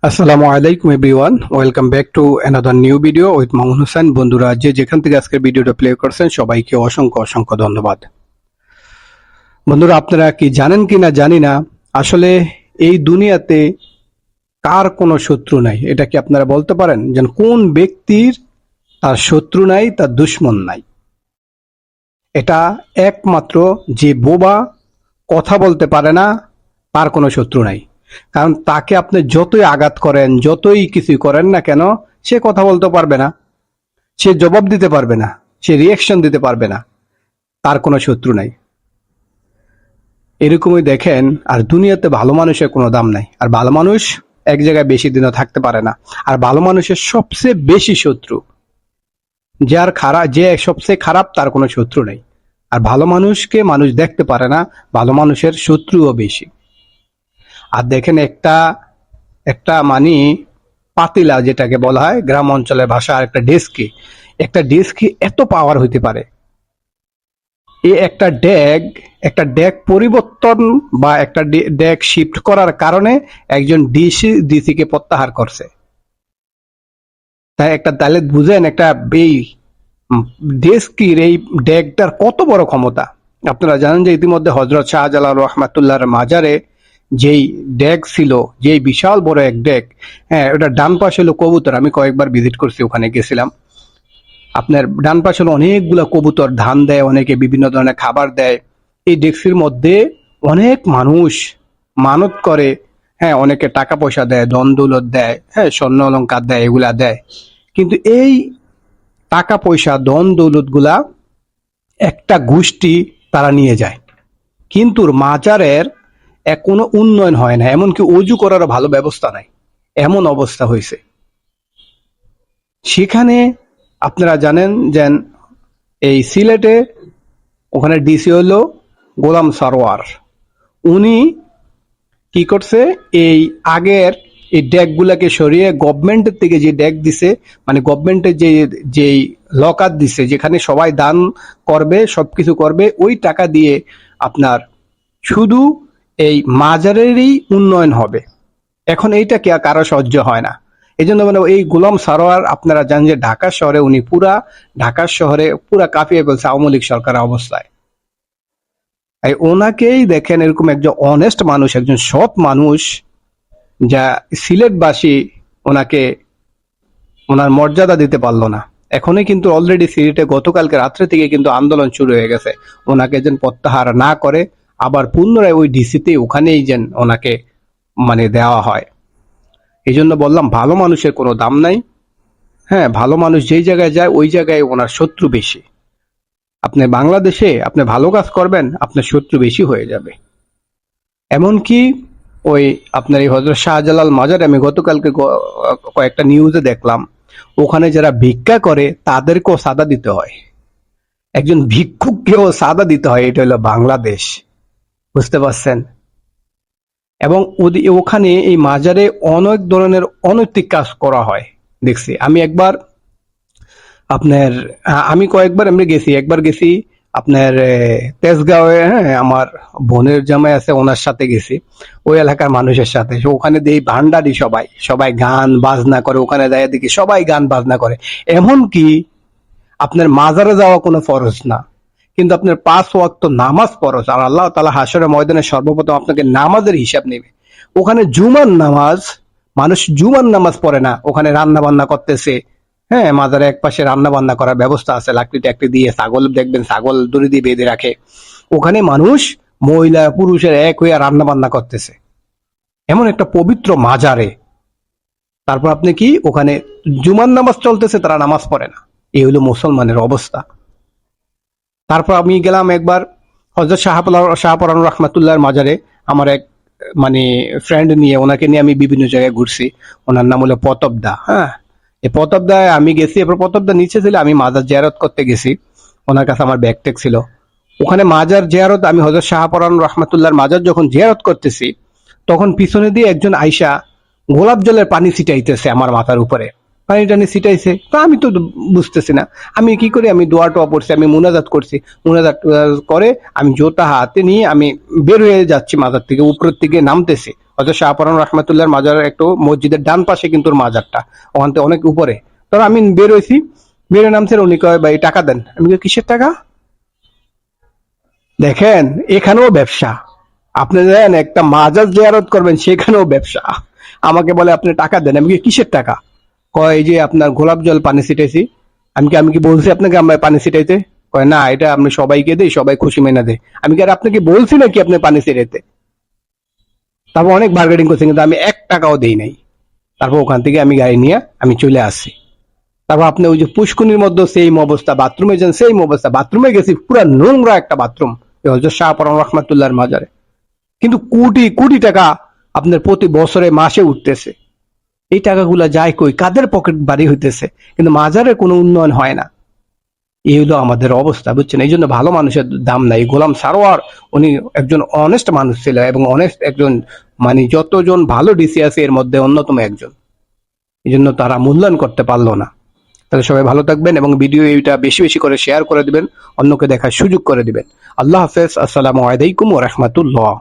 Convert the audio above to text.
আসসালামু আলাইকুম everyone, welcome back to another new video with Mamun Hossain. বন্ধুরা, যেখান থেকে আজকের ভিডিওটা প্লে করছেন সবাইকে অসংখ্য অসংখ্য ধন্যবাদ। বন্ধুরা, আপনারা কি জানেন কি না জানি না, আসলে এই দুনিয়াতে কার কোনো শত্রু নাই। এটা কি আপনারা বলতে পারেন যে কোন ব্যক্তির তার শত্রু নাই, তার দুশ্মন নাই? এটা একমাত্র যে বোবা, কথা বলতে পারে না, তার কোনো শত্রু নাই। কারণ তাকে আপনি যতই আঘাত করেন, যতই কিছু করেন না কেন, সে কথা বলতে পারবে না, সে জবাব দিতে পারবে না, সে রিয়াকশন দিতে পারবে না। তার কোনো শত্রু নাই। এরকমই দেখেন, আর দুনিয়াতে ভালো মানুষের কোনো দাম নাই। আর ভালো মানুষ এক জায়গায় বেশি দিনও থাকতে পারে না। আর ভালো মানুষের সবচেয়ে বেশি শত্রু, যে সবচেয়ে খারাপ, তার কোনো শত্রু নেই। আর ভালো মানুষকে মানুষ দেখতে পারে না, ভালো মানুষের শত্রুও বেশি। আর দেখেন, একটা একটা মানে পাতিলা, যেটাকে বলা হয় গ্রাম অঞ্চলের ভাষা, আর একটা ডেস্কি এত পাওয়ার হইতে পারে। এই একটা ডেক পরিবর্তন বা একটা ডেক শিফট করার কারণে একজন ডিসি কে প্রত্যাহার করছে। তাহলে বুঝেন একটা এই ডেস্কির এই ডেকটার কত বড় ক্ষমতা। আপনারা জানেন যে ইতিমধ্যে হযরত শাহজালাল রহমাতুল্লাহর মাজারে যেই ডেক ছিল, যেই বিশাল বড় এক ডেক, হ্যাঁ, ওটা ডান পাশে হলো কবুতর। আমি কয়েকবার ভিজিট করছি, ওখানে গেছিলাম। আপনার ডান পাশে হলো অনেকগুলা কবুতর, ধান দেয়, অনেকে বিভিন্ন ধরনের খাবার দেয়। এই ডেস্কির মধ্যে অনেক মানুষ মানত করে, হ্যাঁ, অনেকে টাকা পয়সা দেয়, ধন দৌলত দেয়, হ্যাঁ, স্বর্ণ অলংকার দেয়, এগুলা দেয়। কিন্তু এই টাকা পয়সা, ধন দৌলত গুলা একটা গোষ্ঠী তারা নিয়ে যায়। কিন্তু মাজারের কোনো উন্নয়ন হয় না, এমনকি অজু করারও ভালো ব্যবস্থা নাই, এমন অবস্থা হয়েছে সেখানে। আপনারা জানেন যে এই সিলেটে ওখানে ডিসি হলো গোলাম সরোয়ার। উনি কি করছে, এই আগের এই ডেক গুলাকে সরিয়ে গভর্নমেন্টের থেকে যে ডেক দিছে, মানে গভর্নমেন্টের যে লকার দিছে, যেখানে সবাই দান করবে, সবকিছু করবে, ওই টাকা দিয়ে আপনার শুধু এই মাজারেরই উন্নয়ন হবে। এখন এইটা কি আর কারো সহ্য হয় না। এই জন্য মানে এই গোলাম সারোয়ার, আপনারা জানেন যে ঢাকা শহরে উনি ঢাকা শহরে পুরা কাঁপিয়ে ফেলছে আওয়ামী লীগ সরকারের অবস্থায়। এই ওনাকেই দেখেন, এরকম একজন অনেস্ট মানুষ, একজন সৎ মানুষ, যা সিলেটবাসী ওনাকে ওনার মর্যাদা দিতে পারলো না। এখনই কিন্তু অলরেডি সিলেটে গতকালকে রাত্রে থেকে কিন্তু আন্দোলন শুরু হয়ে গেছে, ওনাকে যেন প্রত্যাহার না করে আবার পুনরায় ওই ডিসিতে ওখানেই যেন ওনাকে মানে দেওয়া হয়। এই জন্য বললাম, ভালো মানুষের কোনো দাম নাই। হ্যাঁ, ভালো মানুষ যেই জায়গায় যায় ওই জায়গায় ওনার শত্রু বেশি। আপনি বাংলাদেশে আপনি ভালো কাজ করবেন, আপনার শত্রু বেশি হয়ে যাবে। এমনকি ওই আপনার এই হযরত শাহজালাল মাজারে আমি গতকালকে কয়েকটা নিউজে দেখলাম, ওখানে যারা ভিক্ষা করে তাদেরকেও সাদা দিতে হয়, একজন ভিক্ষুককেও সাদা দিতে হয়। এটা হলো বাংলাদেশ, বুঝতে পারছেন? এবং ওখানে এই মাজারে অনেক ধরনের অনৈতিক কাজ করা হয় দেখছি আমি। আমি কয়েকবার এমনি গেছি। একবার গেছি আপনার তেজগাঁওয়ে, হ্যাঁ, আমার বোনের জামাই আছে, ওনার সাথে গেছি, ওই এলাকার মানুষের সাথে। ওখানে দেখি ভান্ডারি সবাই সবাই গান বাজনা করে, ওখানে যায় দেখি সবাই গান বাজনা করে। এমনকি আপনার মাজারে যাওয়া কোনো ফরজ না, কিন্তু আপনার 5 ওয়াক্ত নামাজ ফরজ। আর আল্লাহ তাআলা হাশরের ময়দানে সর্বপ্রথম আপনাকে নামাজের হিসাব নেবে। ওখানে জুমার নামাজ, মানুষ জুমার নামাজ পড়ে না, ওখানে রান্না বান্না করতেছে। হ্যাঁ, মাজারে এক পাশে রান্না বান্না করার ব্যবস্থা আছে, লাকড়ি টাকড়ি দিয়ে, ছাগল দেখবেন ছাগল দড়ি দিয়ে বেঁধে রাখে। ওখানে মানুষ মহিলা পুরুষের এক হইয়া রান্না বান্না করতেছে এমন একটা পবিত্র মাজারে। তারপর আপনি কি ওখানে জুমার নামাজ চলতেছে, তারা নামাজ পড়ে না। এই হলো মুসলমানের অবস্থা। তারপর আমি গেলাম একবার হযরত শাহপরান রহমাতুল্লাহর মাজারে, আমার এক মানে ফ্রেন্ড নিয়ে, ওনাকে নিয়ে আমি বিভিন্ন জায়গায় ঘুরছি। ওনার নাম হলো প্রতাপদা। হ্যাঁ, এই প্রতাপদায় আমি গেছি। এরপর প্রতাপদা নিচে ছিল, আমি মাজার জিয়ারত করতে গেছি, ওনার কাছে আমার ব্যাগ ট্যাগ ছিল। ওখানে মাজার জিয়ারত, আমি হযরত শাহপরান রহমাতুল্লাহর মাজার যখন জিয়ারত করতেছি, তখন পিছনে দিয়ে একজন আইসা গোলাপ জলের পানি ছিটাইতেছে আমার মাথার উপরে। পানি টানি ছিটাইছে, তা আমি তো বুঝতেছি না। আমি কি করি, আমি দোয়া টোয়া পড়ছি, আমি মুনাজাত করছি। মুনাজাত করে আমি জোতা হাতে নিয়ে আমি বের হয়ে যাচ্ছি, মাজার থেকে উপরের দিকে নামতেছি। হযরত শাহপরান রহমাতুল্লাহর মাজারের একটু মসজিদের ডান পাশে কিন্তু ওর মাজারটা, ওখান থেকে অনেক উপরে। তখন আমি বের হইছি, বের হয়ে নামছে, উনি কয় ভাই টাকা দেন। আমি কই কিসের টাকা? দেখেন এখানেও ব্যবসা, আপনি দেন একটা মাজার জিয়ারত করবেন সেখানেও ব্যবসা। আমাকে বলে আপনি টাকা দেন। আমি কি কিসের টাকা? কয় এই যে আপনার গোলাপ জল পানি ছিটাইছি। আমি কি বলছি আপনাকে আমরা পানি ছিটাইতে? কয় না, এটা আপনি সবাইকে দেই, সবাই খুশি মেনা দেয়। আমি কি আর আপনাকে বলছি নাকি আপনি পানি ছিটাইতে? তারপর অনেক বার্গেনিং করছে, কিন্তু আমি 1 টাকাও দেই নাই। তারপর ওখান থেকে আমি গাড়ি নিয়ে আমি চলে আসছি। তারপর আপনি ওই যে পুষ্কুনির মধ্যে সেম অবস্থা, বাথরুমে যান সেম অবস্থা, বাথরুমে গেছি পুরা নোংরা একটা বাথরুম হযরত শাহপরান রহমাতুল্লাহর মাজারে। কিন্তু কোটি কোটি টাকা আপনার প্রতি বছরে মাসে উঠতেছে। এই টাকাগুলা যায় কই? কাদের পকেট ভারী হইতেছে, কিন্তু মাজারে কোনো উন্নয়ন হয় না। এই হলো আমাদের অবস্থা, বুঝছেন? এই জন্য ভালো মানুষের দাম নাই। গোলাম সারোয়ার উনি একজন অনেস্ট মানুষ ছিল, এবং অনেস্ট একজন, মানে যতজন ভালো ডিসি আছে এর মধ্যে অন্যতম একজন। এই জন্য তারা মূল্যায়ন করতে পারলো না। তাহলে সবাই ভালো থাকবেন এবং ভিডিও এইটা বেশি বেশি করে শেয়ার করে দিবেন, অন্যকে দেখার সুযোগ করে দিবেন। আল্লাহ হাফেজ। আসসালামু আলাইকুম ওয়া রাহমাতুল্লাহ।